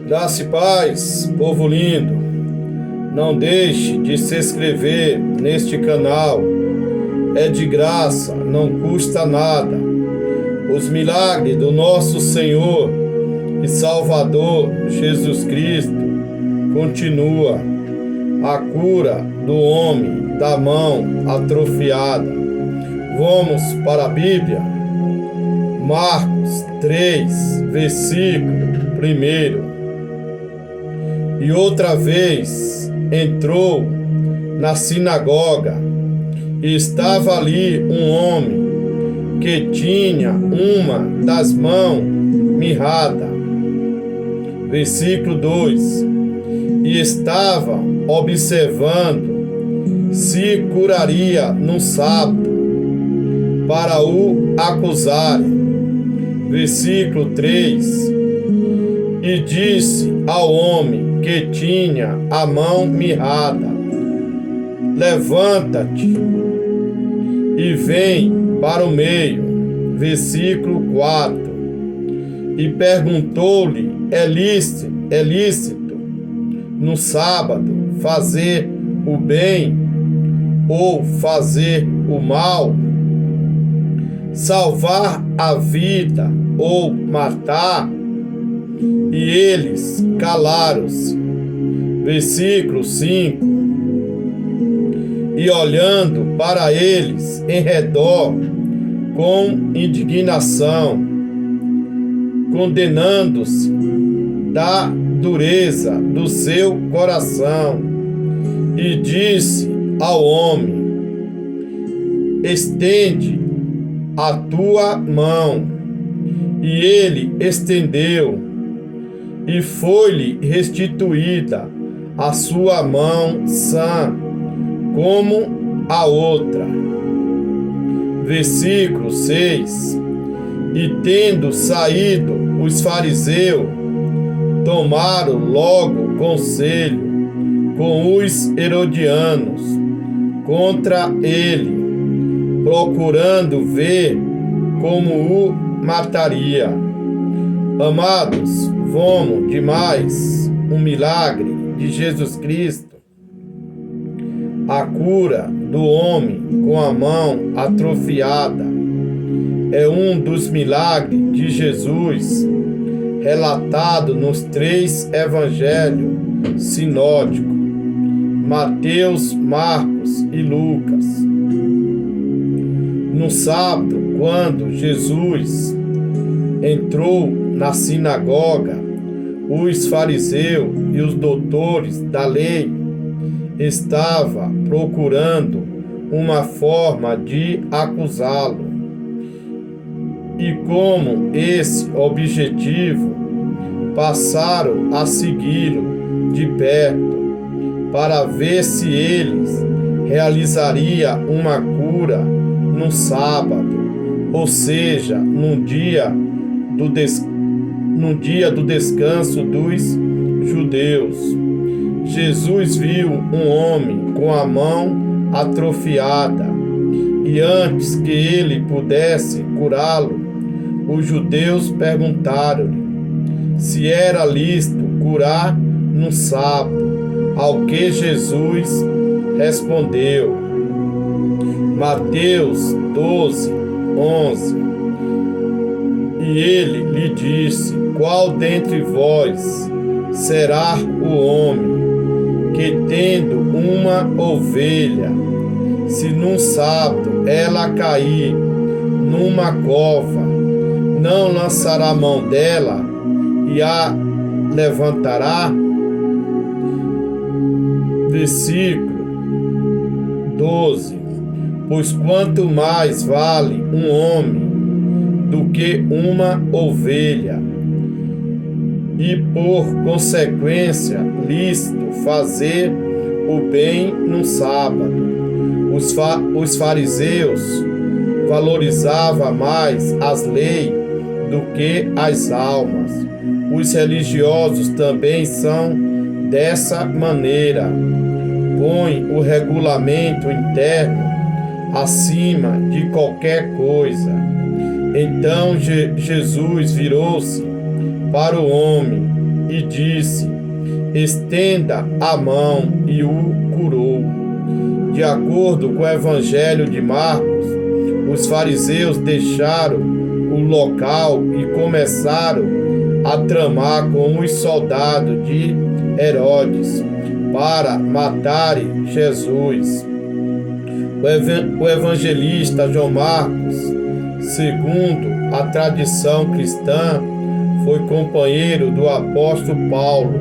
Graça e paz, povo lindo. Não deixe de se inscrever neste canal. É de graça, não custa nada. Os milagres do nosso Senhor e Salvador Jesus Cristo continua. A cura do homem da mão atrofiada. Vamos para a Bíblia. Marcos 3, versículo 1. E outra vez entrou na sinagoga e estava ali um homem que tinha uma das mãos mirrada. Versículo 2. E estava observando se curaria no sábado para o acusarem. Versículo 3. E disse ao homem que tinha a mão mirrada: levanta-te e vem para o meio. Versículo 4. E perguntou-lhe: é lícito no sábado fazer o bem ou fazer o mal? Salvar a vida ou matar? E eles calaram-se. Versículo 5. E olhando para eles em redor com indignação, condenando-se da dureza do seu coração, e disse ao homem: estende a tua mão. E ele estendeu, e foi-lhe restituída a sua mão sã, como a outra. Versículo 6. E tendo saído os fariseus, tomaram logo conselho com os herodianos contra ele, procurando ver como o mataria. Amados, vamos demais um milagre de Jesus Cristo. A cura do homem com a mão atrofiada é um dos milagres de Jesus relatado nos 3 evangelhos sinóticos: Mateus, Marcos e Lucas. No sábado, quando Jesus entrou na sinagoga, os fariseus e os doutores da lei estavam procurando uma forma de acusá-lo. E como esse objetivo, passaram a segui-lo de perto para ver se eles realizaria uma cura no sábado, ou seja, no dia do descanso dos judeus. Jesus viu um homem com a mão atrofiada, e antes que ele pudesse curá-lo, os judeus perguntaram-lhe se era lícito curar no sábado, ao que Jesus respondeu. Mateus 12, 11. E ele lhe disse: qual dentre vós será o homem que, tendo uma ovelha, se num sábado ela cair numa cova, não lançará a mão dela e a levantará? Versículo 12. Pois quanto mais vale um homem do que uma ovelha, e por consequência lícito fazer o bem no sábado. Os fariseus valorizavam mais as leis do que as almas. Os religiosos também são dessa maneira. Põe o regulamento interno acima de qualquer coisa. Então Jesus virou-se para o homem e disse: estenda a mão, e o curou. De acordo com o Evangelho de Marcos, os fariseus deixaram o local e começaram a tramar com os soldados de Herodes para matarem Jesus. O evangelista João Marcos, segundo a tradição cristã, foi companheiro do apóstolo Paulo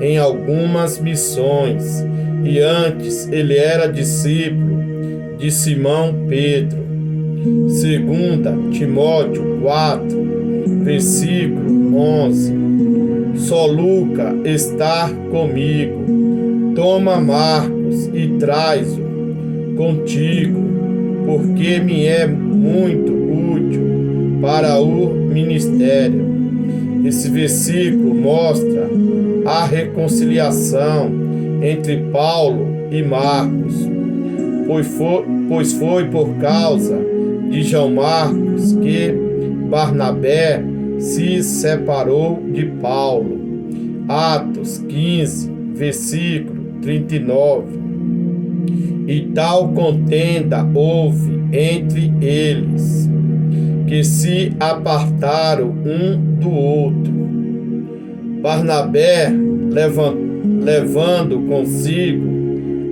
em algumas missões e antes ele era discípulo de Simão Pedro. 2 Timóteo 4, versículo 11. Só Lucas está comigo. Toma Marcos e traz-o contigo, porque me é muito útil para o ministério. Esse versículo mostra a reconciliação entre Paulo e Marcos, pois foi por causa de João Marcos que Barnabé se separou de Paulo. Atos 15, versículo 39. E tal contenda houve entre eles, que se apartaram um do outro. Barnabé, levando consigo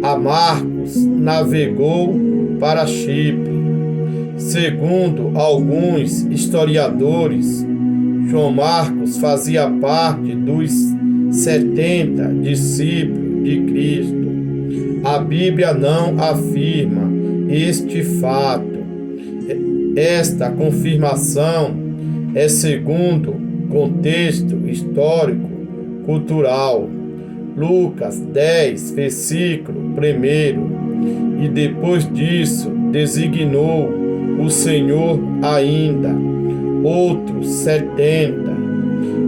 a Marcos, navegou para Chipre. Segundo alguns historiadores, João Marcos fazia parte dos 70 discípulos de Cristo. A Bíblia não afirma este fato. Esta confirmação é segundo contexto histórico cultural. Lucas 10, versículo 1. E depois disso designou o Senhor ainda outros 70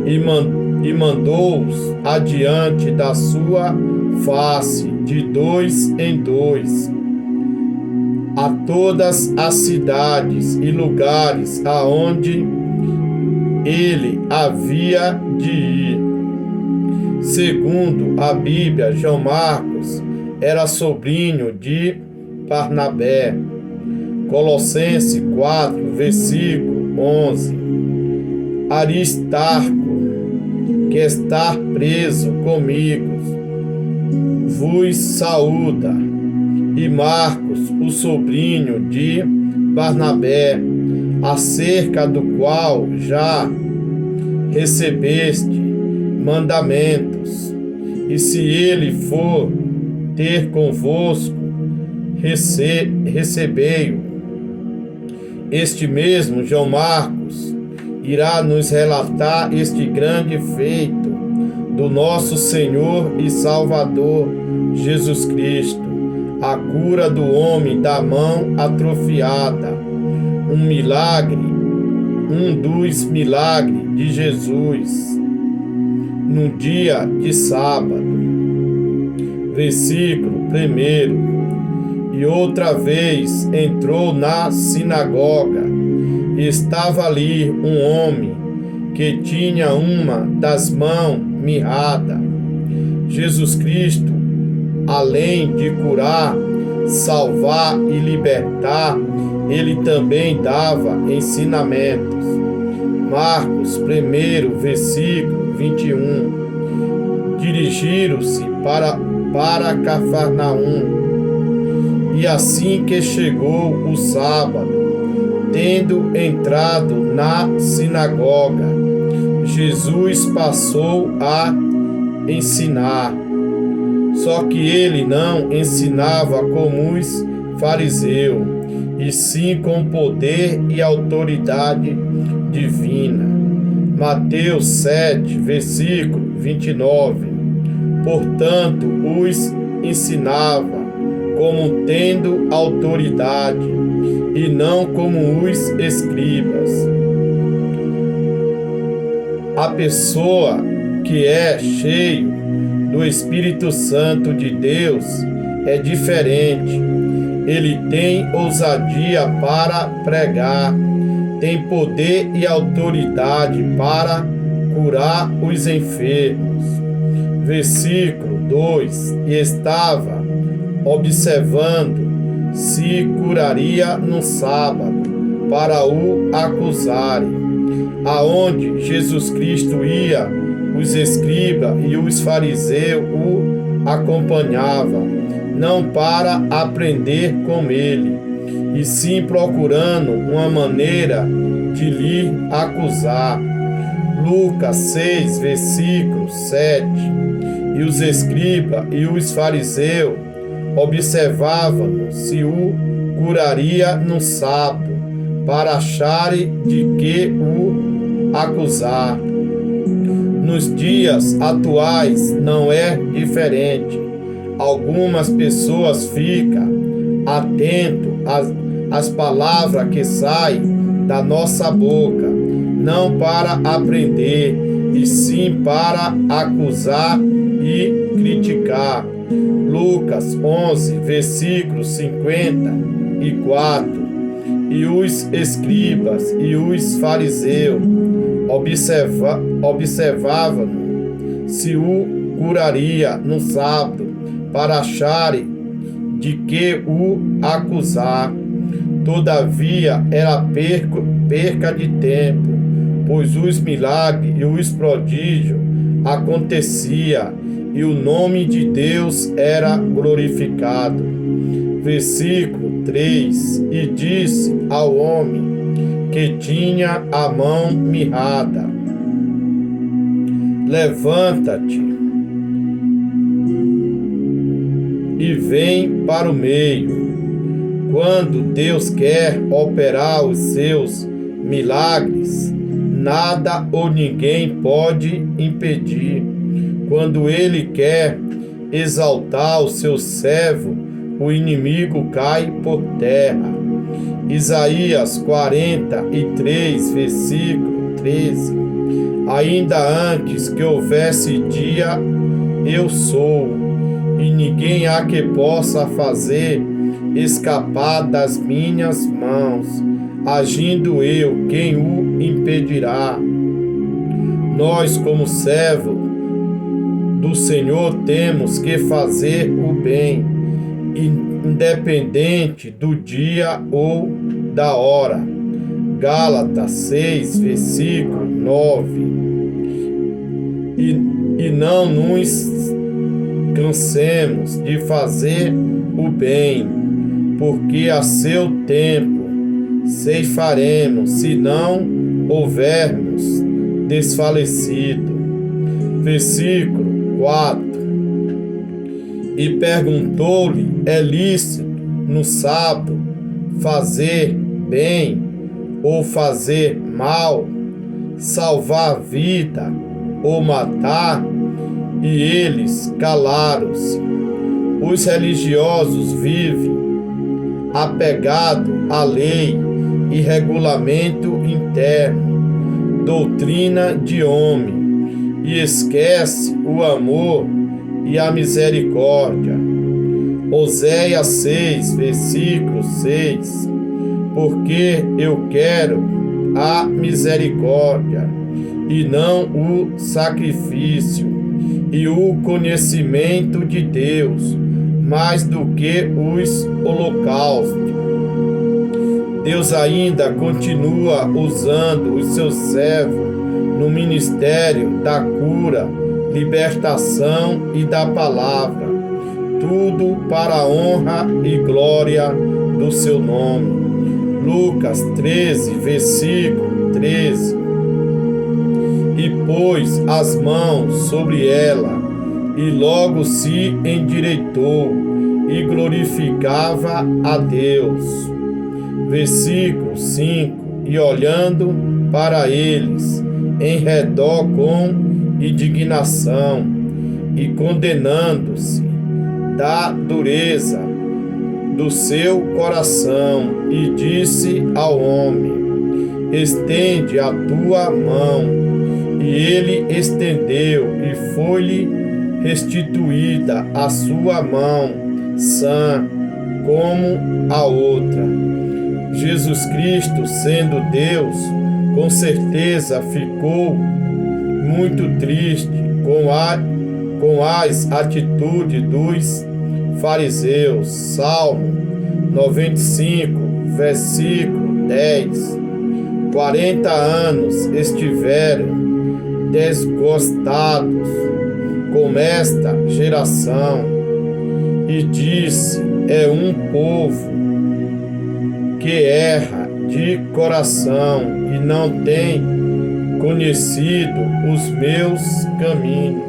e mandou-os adiante da sua face de 2 em 2 a todas as cidades e lugares aonde ele havia de ir. Segundo a Bíblia, João Marcos era sobrinho de Barnabé. Colossenses 4, versículo 11. Aristarco, que está preso comigo, vos saúda, e Marcos, o sobrinho de Barnabé, acerca do qual já recebeste mandamentos, e se ele for ter convosco, recebei-o. Este mesmo João Marcos irá nos relatar este grande feito do nosso Senhor e Salvador Jesus Cristo, a cura do homem da mão atrofiada, um dos milagres de Jesus, no dia de sábado. Versículo 1. E outra vez entrou na sinagoga, e estava ali um homem que tinha uma das mãos mirrada. Jesus Cristo, além de curar, salvar e libertar, ele também dava ensinamentos. Marcos 1, versículo 21. Dirigiram-se para Cafarnaum. E assim que chegou o sábado, tendo entrado na sinagoga, Jesus passou a ensinar. Só que ele não ensinava como os fariseus, e sim com poder e autoridade divina. Mateus 7, versículo 29. Portanto, os ensinava como tendo autoridade, e não como os escribas. A pessoa que é cheio do Espírito Santo de Deus é diferente. Ele tem ousadia para pregar, tem poder e autoridade para curar os enfermos. Versículo 2: E estava observando se curaria no sábado, para o acusarem. Aonde Jesus Cristo ia, os escribas e os fariseus o acompanhavam, não para aprender com ele, e sim procurando uma maneira de lhe acusar. Lucas 6, versículo 7. E os escribas e os fariseus observavam se o curaria no sábado, para acharem de que o acusar. Nos dias atuais não é diferente. Algumas pessoas ficam atentas às palavras que saem da nossa boca, não para aprender, e sim para acusar e criticar. Lucas 11, versículo 54. E os escribas e os fariseus observavam se o curaria no sábado, para acharem de que o acusar. Todavia era perca de tempo, pois os milagres e os prodígios aconteciam e o nome de Deus era glorificado. Versículo 3: E disse ao homem que tinha a mão mirrada: Levanta-te e vem para o meio. Quando Deus quer operar os seus milagres, nada ou ninguém pode impedir. Quando Ele quer exaltar o seu servo, o inimigo cai por terra. Isaías 43, versículo 13. Ainda antes que houvesse dia, eu sou, e ninguém há que possa fazer escapar das minhas mãos. Agindo eu, quem o impedirá? Nós, como servo do Senhor, temos que fazer o bem, independente do dia ou da hora. Gálatas 6, versículo 9. E não nos cansemos de fazer o bem, porque a seu tempo ceifaremos, se não houvermos desfalecido. Versículo 4. E perguntou-lhe: é lícito no sábado fazer bem ou fazer mal, salvar vida ou matar? E eles calaram-se. Os religiosos vivem apegados à lei e regulamento interno, doutrina de homem, e esquece o amor e a misericórdia. Oséias 6, versículo 6. Porque eu quero a misericórdia e não o sacrifício, e o conhecimento de Deus mais do que os holocaustos. Deus ainda continua usando os seus servos no ministério da cura, libertação e da palavra, tudo para a honra e glória do seu nome. Lucas 13, versículo 13. E pôs as mãos sobre ela, e logo se endireitou, e glorificava a Deus. Versículo 5. E olhando para eles em redor com indignação, e condenando-se da dureza do seu coração, e disse ao homem: estende a tua mão. E ele estendeu, e foi-lhe restituída a sua mão, sã como a outra. Jesus Cristo, sendo Deus, com certeza ficou muito triste com as atitudes dos fariseus. Salmo 95, versículo 10. 40 anos estiveram desgostados com esta geração, e disse: é um povo que erra de coração e não tem conhecido os meus caminhos.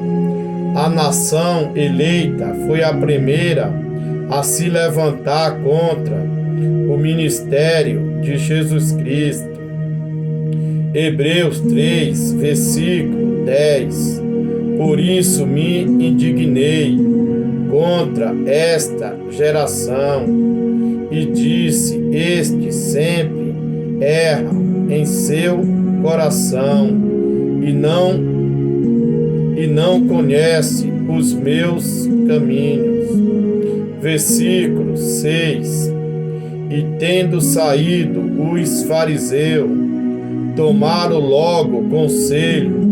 A nação eleita foi a primeira a se levantar contra o ministério de Jesus Cristo. Hebreus 3, versículo 10. Por isso me indignei contra esta geração e disse: estes sempre erram em seu coração e não conhece os meus caminhos. Versículo 6. E tendo saído os fariseus, tomaram logo conselho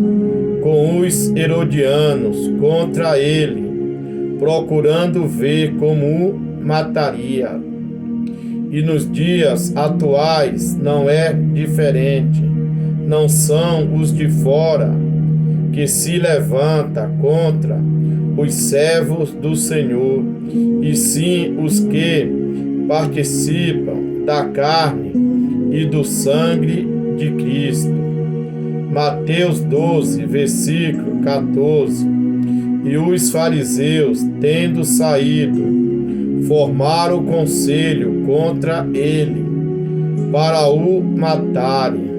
com os herodianos contra ele, procurando ver como o mataria. E nos dias atuais não é diferente. Não são os de fora que se levanta contra os servos do Senhor, e sim os que participam da carne e do sangue de Cristo. Mateus 12, versículo 14. E os fariseus, tendo saído, formaram conselho contra ele, para o matarem.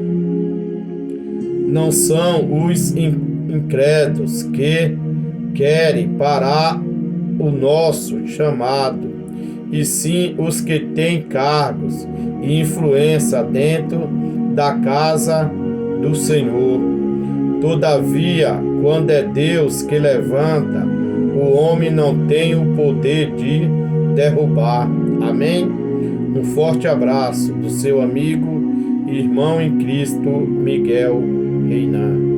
Não são os incrédulos que querem parar o nosso chamado, e sim os que têm cargos e influência dentro da casa do Senhor. Todavia, quando é Deus que levanta, o homem não tem o poder de derrubar. Amém? Um forte abraço do seu amigo e irmão em Cristo, Miguel Reinan.